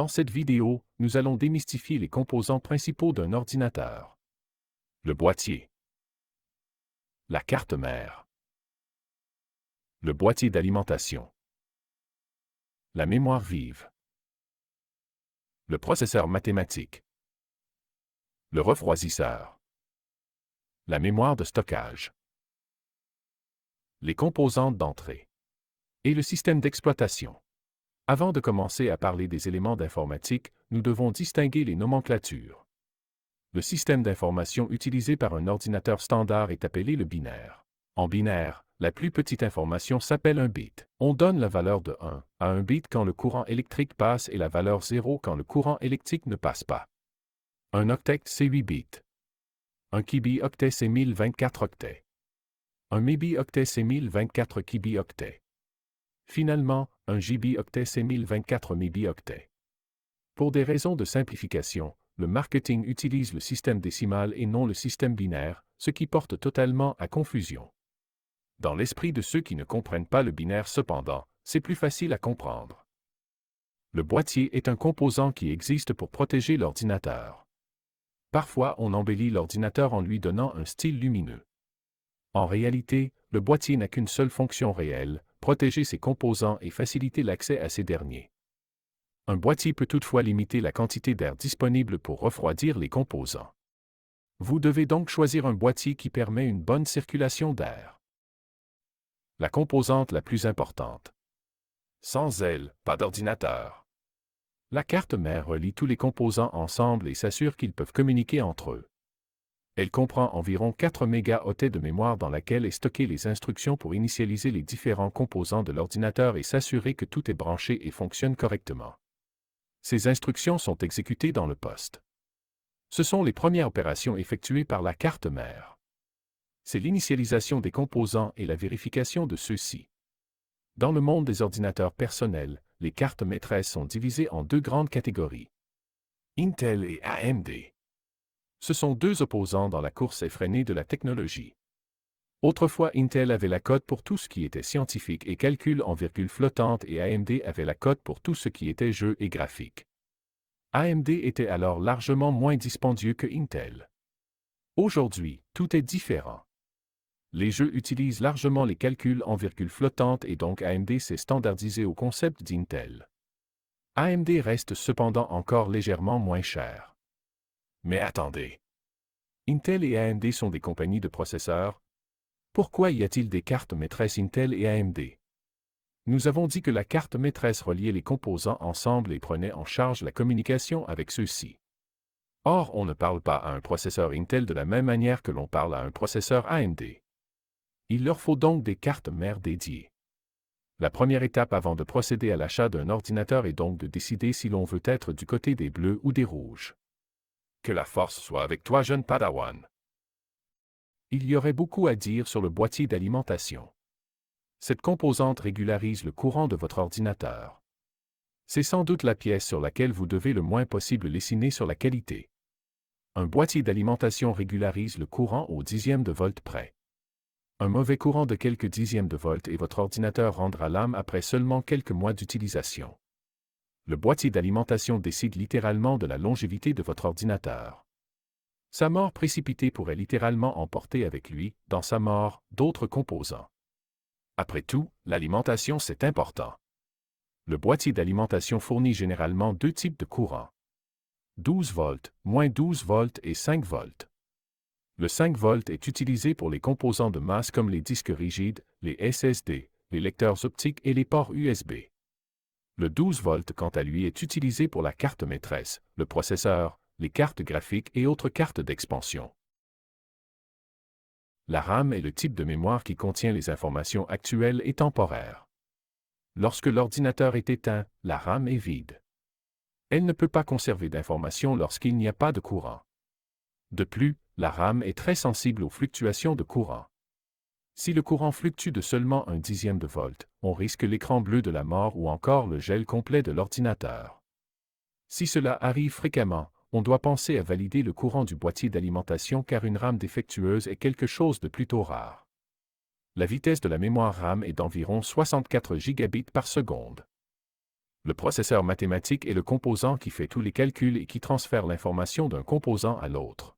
Dans cette vidéo, nous allons démystifier les composants principaux d'un ordinateur. Le boîtier. La carte mère. Le boîtier d'alimentation. La mémoire vive. Le processeur mathématique. Le refroidisseur. La mémoire de stockage. Les composantes d'entrée. Et le système d'exploitation. Avant de commencer à parler des éléments d'informatique, nous devons distinguer les nomenclatures. Le système d'information utilisé par un ordinateur standard est appelé le binaire. En binaire, la plus petite information s'appelle un bit. On donne la valeur de 1 à un bit quand le courant électrique passe et la valeur 0 quand le courant électrique ne passe pas. Un octet, c'est 8 bits. Un kibi-octet, c'est 1024 octets. Un mébi-octet, c'est 1024 kibi-octets. Finalement, un GB-octet, c'est 1024 mébi-octets. Pour des raisons de simplification, le marketing utilise le système décimal et non le système binaire, ce qui porte totalement à confusion. Dans l'esprit de ceux qui ne comprennent pas le binaire cependant, c'est plus facile à comprendre. Le boîtier est un composant qui existe pour protéger l'ordinateur. Parfois, on embellit l'ordinateur en lui donnant un style lumineux. En réalité, le boîtier n'a qu'une seule fonction réelle, protéger ses composants et faciliter l'accès à ces derniers. Un boîtier peut toutefois limiter la quantité d'air disponible pour refroidir les composants. Vous devez donc choisir un boîtier qui permet une bonne circulation d'air. La composante la plus importante. Sans elle, pas d'ordinateur. La carte mère relie tous les composants ensemble et s'assure qu'ils peuvent communiquer entre eux. Elle comprend environ 4 mégaoctets de mémoire dans laquelle est stockées les instructions pour initialiser les différents composants de l'ordinateur et s'assurer que tout est branché et fonctionne correctement. Ces instructions sont exécutées dans le poste. Ce sont les premières opérations effectuées par la carte mère. C'est l'initialisation des composants et la vérification de ceux-ci. Dans le monde des ordinateurs personnels, les cartes maîtresses sont divisées en deux grandes catégories. Intel et AMD. Ce sont deux opposants dans la course effrénée de la technologie. Autrefois, Intel avait la cote pour tout ce qui était scientifique et calcul en virgule flottante et AMD avait la cote pour tout ce qui était jeux et graphique. AMD était alors largement moins dispendieux que Intel. Aujourd'hui, tout est différent. Les jeux utilisent largement les calculs en virgule flottante et donc AMD s'est standardisé au concept d'Intel. AMD reste cependant encore légèrement moins cher. Mais attendez. Intel et AMD sont des compagnies de processeurs. Pourquoi y a-t-il des cartes maîtresses Intel et AMD? Nous avons dit que la carte maîtresse reliait les composants ensemble et prenait en charge la communication avec ceux-ci. Or, on ne parle pas à un processeur Intel de la même manière que l'on parle à un processeur AMD. Il leur faut donc des cartes mères dédiées. La première étape avant de procéder à l'achat d'un ordinateur est donc de décider si l'on veut être du côté des bleus ou des rouges. Que la force soit avec toi, jeune Padawan. Il y aurait beaucoup à dire sur le boîtier d'alimentation. Cette composante régularise le courant de votre ordinateur. C'est sans doute la pièce sur laquelle vous devez le moins possible lessiner sur la qualité. Un boîtier d'alimentation régularise le courant au dixième de volt près. Un mauvais courant de quelques dixièmes de volt et votre ordinateur rendra l'âme après seulement quelques mois d'utilisation. Le boîtier d'alimentation décide littéralement de la longévité de votre ordinateur. Sa mort précipitée pourrait littéralement emporter avec lui, dans sa mort, d'autres composants. Après tout, l'alimentation c'est important. Le boîtier d'alimentation fournit généralement deux types de courants. 12 volts, moins 12 volts et 5 volts. Le 5 volts est utilisé pour les composants de masse comme les disques rigides, les SSD, les lecteurs optiques et les ports USB. Le 12 volts quant à lui est utilisé pour la carte maîtresse, le processeur, les cartes graphiques et autres cartes d'expansion. La RAM est le type de mémoire qui contient les informations actuelles et temporaires. Lorsque l'ordinateur est éteint, la RAM est vide. Elle ne peut pas conserver d'informations lorsqu'il n'y a pas de courant. De plus, la RAM est très sensible aux fluctuations de courant. Si le courant fluctue de seulement un dixième de volt, on risque l'écran bleu de la mort ou encore le gel complet de l'ordinateur. Si cela arrive fréquemment, on doit penser à valider le courant du boîtier d'alimentation car une RAM défectueuse est quelque chose de plutôt rare. La vitesse de la mémoire RAM est d'environ 64 gigabits par seconde. Le processeur mathématique est le composant qui fait tous les calculs et qui transfère l'information d'un composant à l'autre.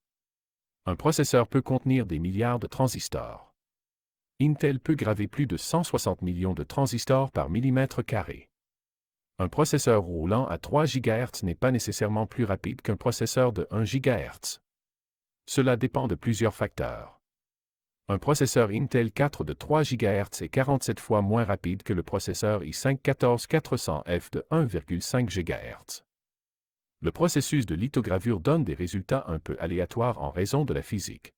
Un processeur peut contenir des milliards de transistors. Intel peut graver plus de 160 millions de transistors par millimètre carré. Un processeur roulant à 3 GHz n'est pas nécessairement plus rapide qu'un processeur de 1 GHz. Cela dépend de plusieurs facteurs. Un processeur Intel 4 de 3 GHz est 47 fois moins rapide que le processeur i5 14400F de 1,5 GHz. Le processus de lithogravure donne des résultats un peu aléatoires en raison de la physique.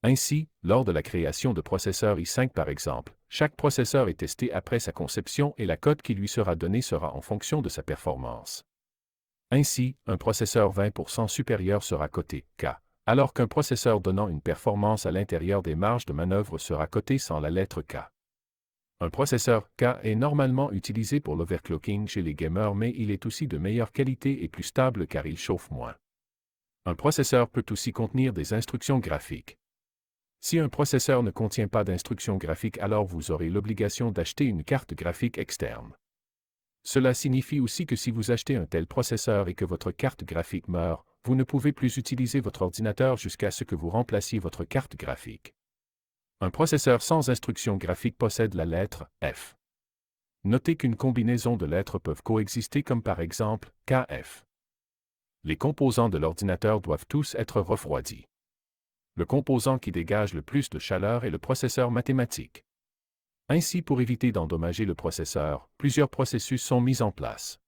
Ainsi, lors de la création de processeurs i5 par exemple, chaque processeur est testé après sa conception et la cote qui lui sera donnée sera en fonction de sa performance. Ainsi, un processeur 20% supérieur sera coté K, alors qu'un processeur donnant une performance à l'intérieur des marges de manœuvre sera coté sans la lettre K. Un processeur K est normalement utilisé pour l'overclocking chez les gamers, mais il est aussi de meilleure qualité et plus stable car il chauffe moins. Un processeur peut aussi contenir des instructions graphiques. Si un processeur ne contient pas d'instructions graphiques, alors vous aurez l'obligation d'acheter une carte graphique externe. Cela signifie aussi que si vous achetez un tel processeur et que votre carte graphique meurt, vous ne pouvez plus utiliser votre ordinateur jusqu'à ce que vous remplaciez votre carte graphique. Un processeur sans instruction graphique possède la lettre F. Notez qu'une combinaison de lettres peuvent coexister comme par exemple KF. Les composants de l'ordinateur doivent tous être refroidis. Le composant qui dégage le plus de chaleur est le processeur mathématique. Ainsi, pour éviter d'endommager le processeur, plusieurs processus sont mis en place.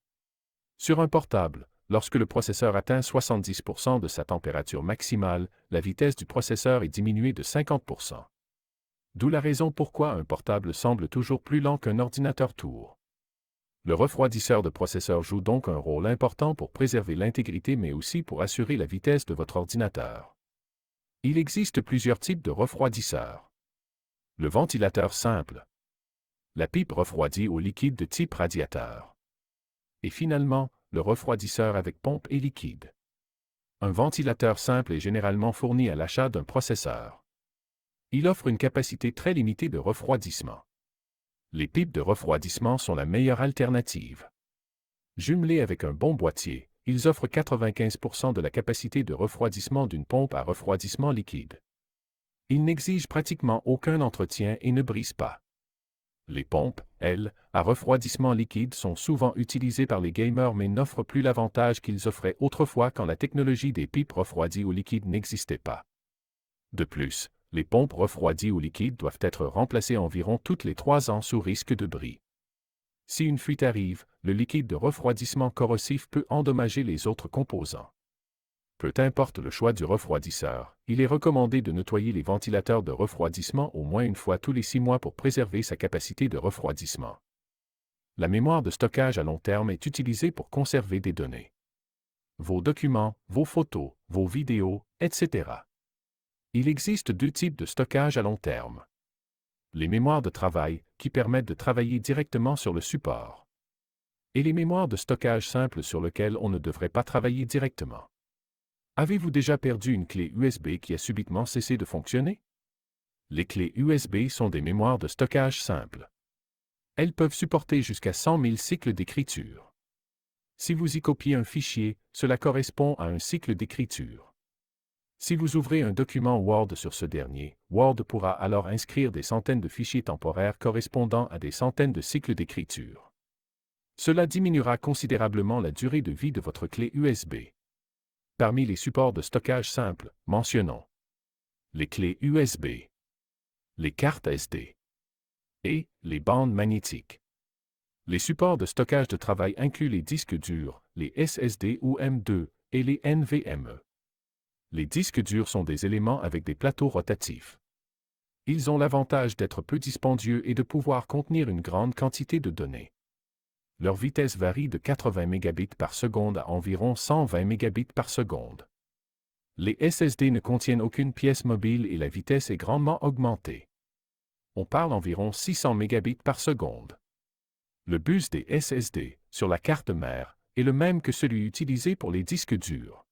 Sur un portable, lorsque le processeur atteint 70% de sa température maximale, la vitesse du processeur est diminuée de 50%. D'où la raison pourquoi un portable semble toujours plus lent qu'un ordinateur tour. Le refroidisseur de processeur joue donc un rôle important pour préserver l'intégrité mais aussi pour assurer la vitesse de votre ordinateur. Il existe plusieurs types de refroidisseurs. Le ventilateur simple. La pipe refroidit au liquide de type radiateur. Et finalement, le refroidisseur avec pompe et liquide. Un ventilateur simple est généralement fourni à l'achat d'un processeur. Il offre une capacité très limitée de refroidissement. Les pipes de refroidissement sont la meilleure alternative. Jumelés avec un bon boîtier, ils offrent 95% de la capacité de refroidissement d'une pompe à refroidissement liquide. Ils n'exigent pratiquement aucun entretien et ne brisent pas. Les pompes, elles, à refroidissement liquide sont souvent utilisées par les gamers mais n'offrent plus l'avantage qu'ils offraient autrefois quand la technologie des pipes refroidies au liquide n'existait pas. De plus, les pompes refroidies au liquide doivent être remplacées environ toutes les 3 ans sous risque de bris. Si une fuite arrive, le liquide de refroidissement corrosif peut endommager les autres composants. Peu importe le choix du refroidisseur, il est recommandé de nettoyer les ventilateurs de refroidissement au moins une fois tous les 6 mois pour préserver sa capacité de refroidissement. La mémoire de stockage à long terme est utilisée pour conserver des données. Vos documents, vos photos, vos vidéos, etc. Il existe 2 types de stockage à long terme. Les mémoires de travail, qui permettent de travailler directement sur le support. Et les mémoires de stockage simples sur lesquelles on ne devrait pas travailler directement. Avez-vous déjà perdu une clé USB qui a subitement cessé de fonctionner? Les clés USB sont des mémoires de stockage simples. Elles peuvent supporter jusqu'à 100 000 cycles d'écriture. Si vous y copiez un fichier, cela correspond à un cycle d'écriture. Si vous ouvrez un document Word sur ce dernier, Word pourra alors inscrire des centaines de fichiers temporaires correspondant à des centaines de cycles d'écriture. Cela diminuera considérablement la durée de vie de votre clé USB. Parmi les supports de stockage simples, mentionnons les clés USB, les cartes SD et les bandes magnétiques. Les supports de stockage de travail incluent les disques durs, les SSD ou M2 et les NVMe. Les disques durs sont des éléments avec des plateaux rotatifs. Ils ont l'avantage d'être peu dispendieux et de pouvoir contenir une grande quantité de données. Leur vitesse varie de 80 mégabits par seconde à environ 120 mégabits par seconde. Les SSD ne contiennent aucune pièce mobile et la vitesse est grandement augmentée. On parle environ 600 mégabits par seconde. Le bus des SSD, sur la carte mère, est le même que celui utilisé pour les disques durs.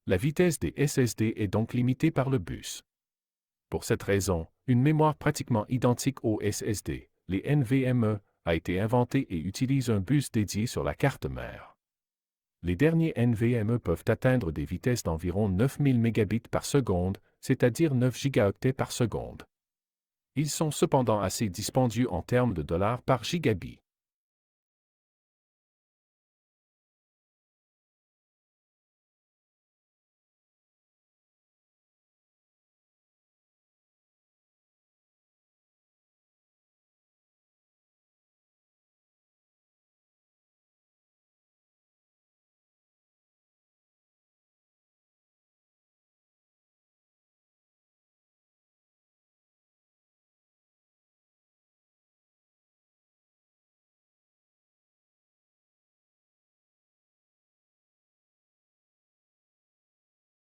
La vitesse des SSD est donc limitée par le bus. Pour cette raison, une mémoire pratiquement identique aux SSD, les NVMe, a été inventé et utilise un bus dédié sur la carte mère. Les derniers NVMe peuvent atteindre des vitesses d'environ 9000 mégabits par seconde, c'est-à-dire 9 gigaoctets par seconde. Ils sont cependant assez dispendieux en termes de dollars par gigabit.